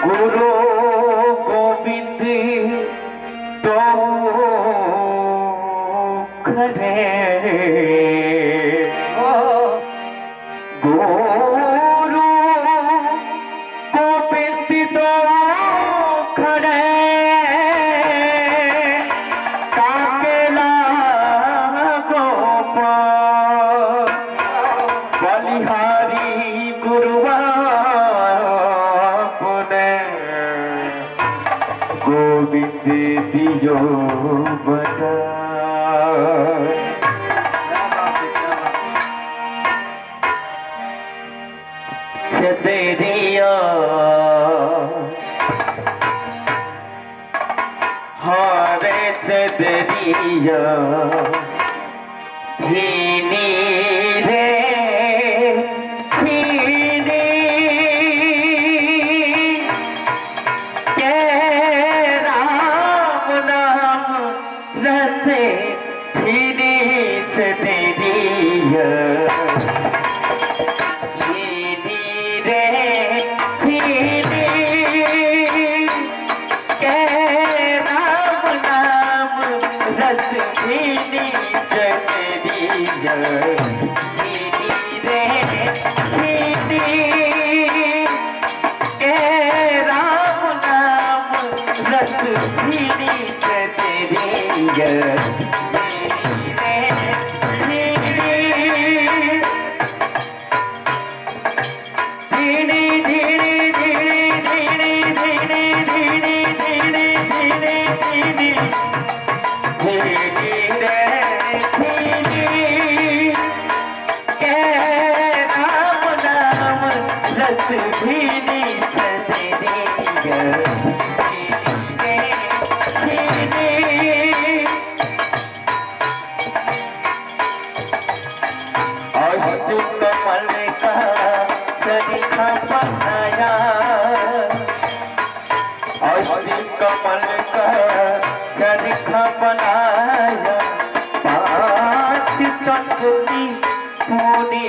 गुरु गोविंद तो खरे गुरु गोविंद तो खरे काकेला गोपाल बलिहारी गुरुआ गोविंद दियो बता छतरिया हारे छतरिया झीनी रे झीनी के राम नाम रसे झीनी छतरिया कमल का चरखा बनाया पाँच तंगुली पूरी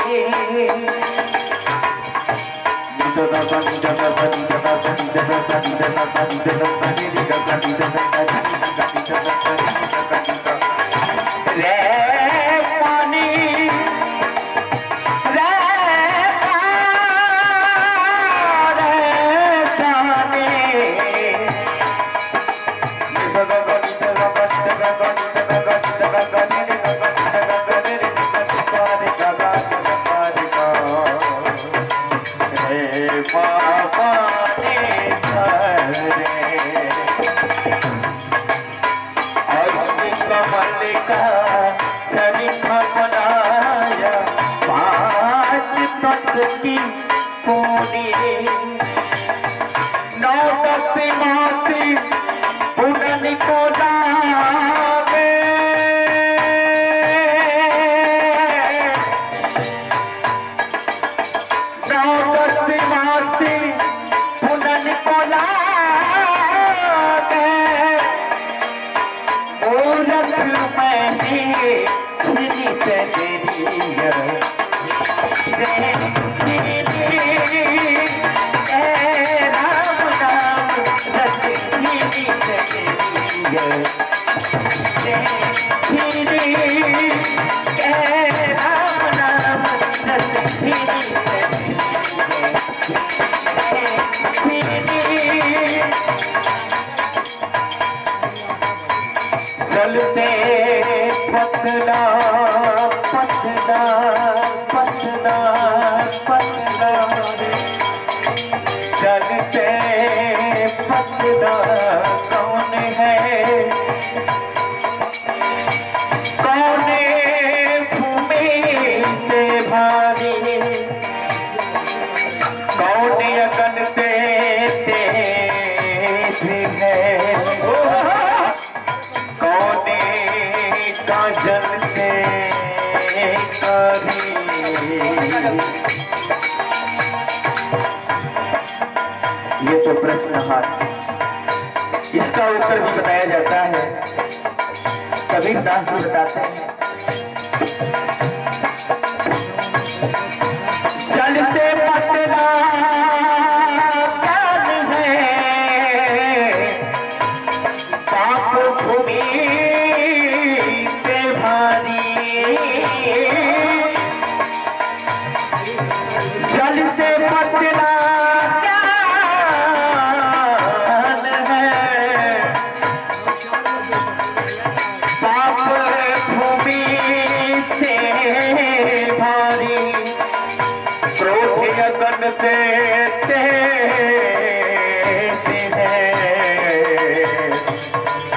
चलते पतला पतला पतला पतला चलते पतला कौन है कौन भूमि से भारी कौन अगन से तेज है जल से करी ये तो प्रश्न है, इसका उत्तर भी बताया जाता है। कबीर दास जी बताते हैं, जल से पतला ज्ञान है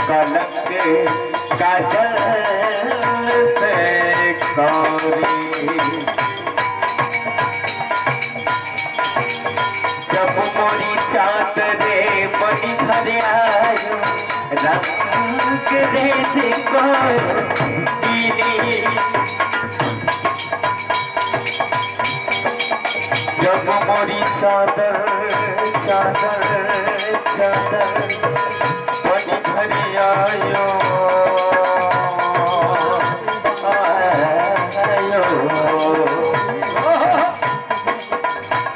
कलंक काजल से गौरी। जब मोरी चादरे बनी भरे आयो रंग रे को जब मोरी चादर चादर चादर बनी भरे आयो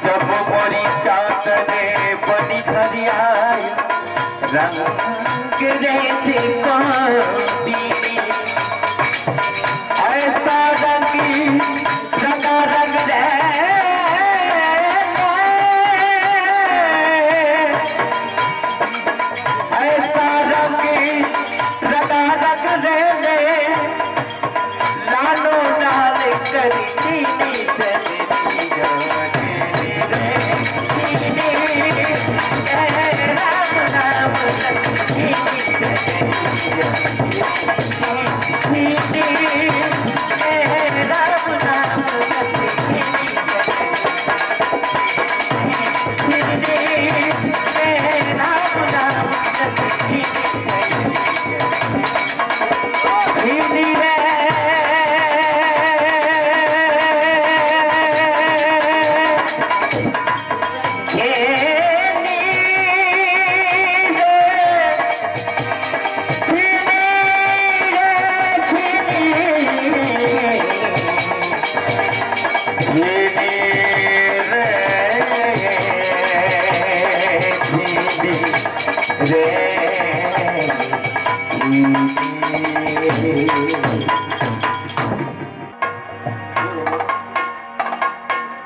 जब मोरी चादरे बनी भरे आयो रंग रे ऐसा रंगी रंगा रंग रे ऐसा रंगी रंगा रंग रे लालो लाल करी नीली चली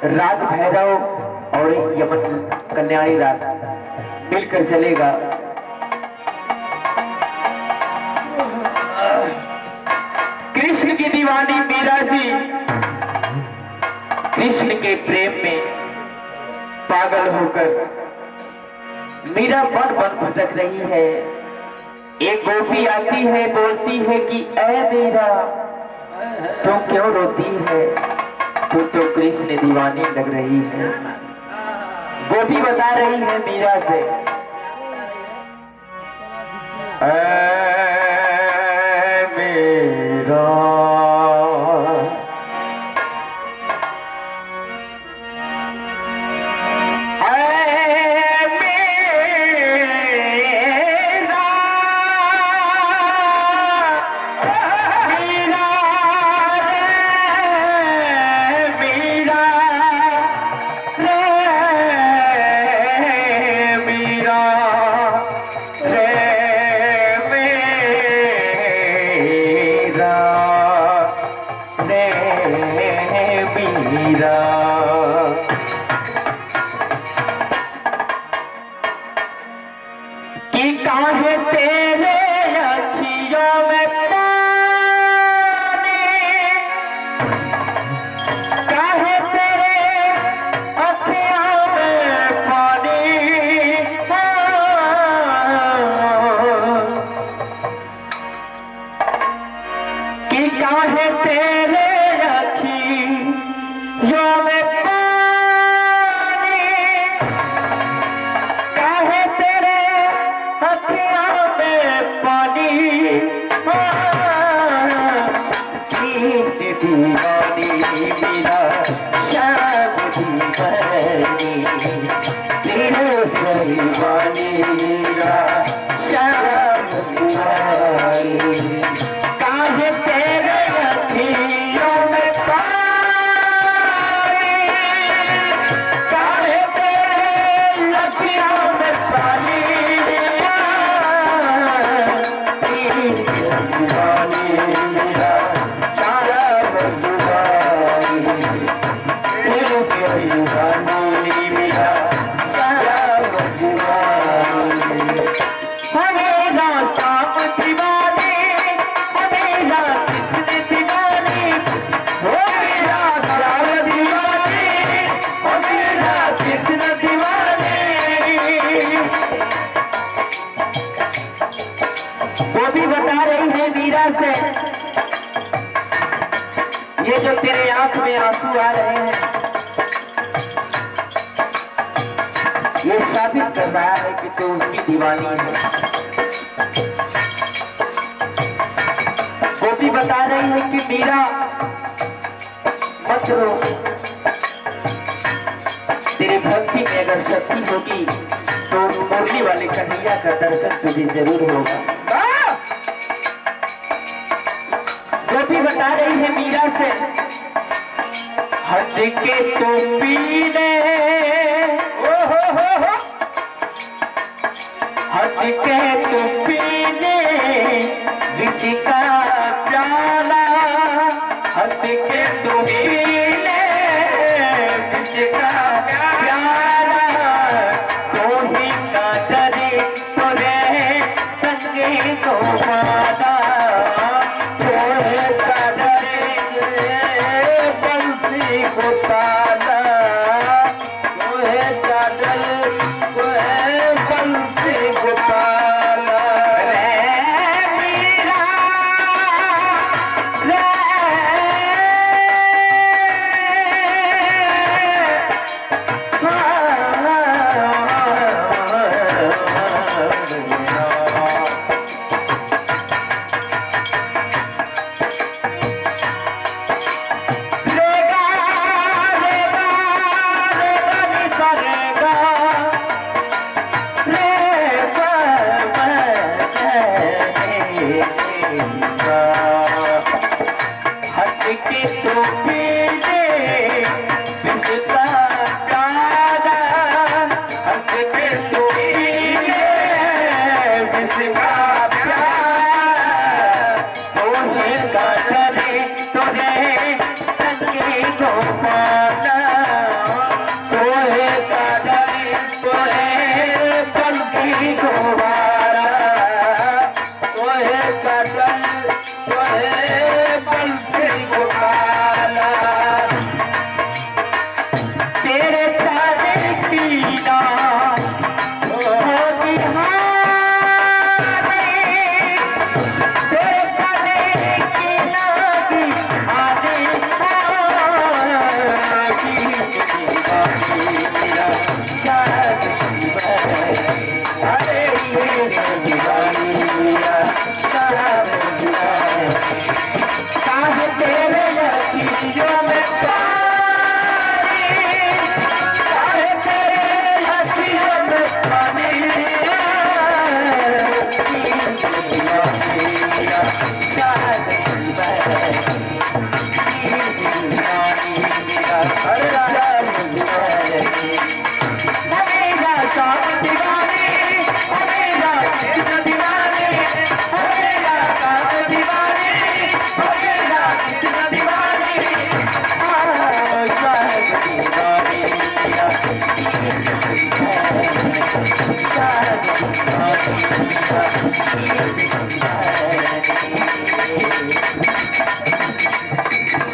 राज भैरव और यमन कल्याणी रात मिलकर चलेगा। कृष्ण की दीवानी मीरा जी कृष्ण के प्रेम में पागल होकर मीरा वन वन भटक रही है। एक गोपी आती है, बोलती है कि ऐ मीरा तुम क्यों रोती है, तू तो कृष्ण दीवानी लग रही है। गोपी बता रही है मीरा से ऐ मीरा कि काहे तेरे अखियों में पानी, काहे तेरे अखियों में पानी, कि काहे तेरे अखियों में पानी, काहे तेरे अखियों में पानी, दीवानी मीरा श्याम दीवानी, दीवानी मीरा श्याम दीवानी, काहे तेरे अखियों में पानी, काहे तेरे अखियों में पानी, दीवानी मीरा श्याम दीवानी, दीवानी मीरा श्याम दीवानी। हमेरा श्याम दीवानी, हमेरा कृष्ण दीवानी, हमेरा श्याम दीवानी, हमेरा कृष्ण दीवानी। जो तेरे आंख में आंसू आ रहे हैं ये साबित कर रहा है कि तू उसकी दीवानी है। गोपी बता रही है कि मीरा मत रो, तेरी भक्ति में अगर शक्ति होगी तो मुरली वाले कन्हैया का दर्शन तुझे जरूर होगा। गोपी बता रही है मीरा से, हंस के तो पीने हंस के तो पीने विष का प्याला, हंस के तो पीने विष का प्याला, तो ही का डरे तो रे संगे को माला, तो का डरे बंसी को ताला, तो का डर बंसी को ताला।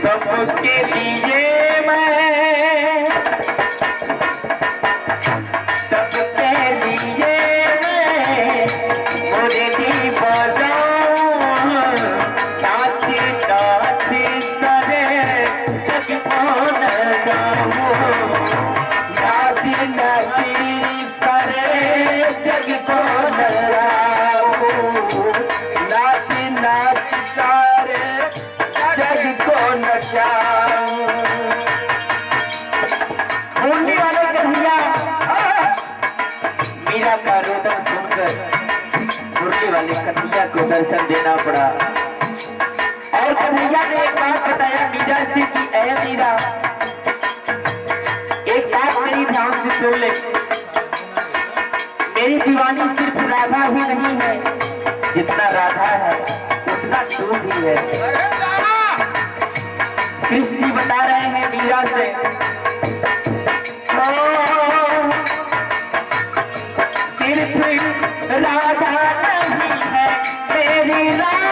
सबके लिए मैं, सबके लिए मैं मुरली बजाऊं, नाच नाच करे जग को न जाऊं, नाच नाच करे जग को न जाऊं, नाच नाच करे जग को न जाऊं। मुरली वाले कन्हैया मीरा का रोदन सुनकर मुरली वाले कन्हैया को दर्शन देना पड़ा। और कन्हैया ने एक बात बताया मीरा से कि ऐ मीरा, एक बात मेरी ध्यान से सुन ले, मेरी दीवानी सिर्फ राधा ही नहीं है, जितना राधा है उतना तू भी है। कृष्ण जी बता रहे हैं मीरा से, सिर्फ राधा नहीं है मेरी रानी,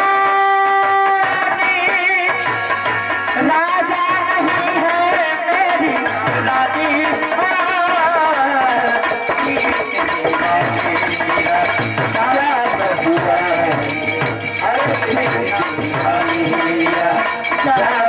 राधा नहीं है मेरी रानी, सारा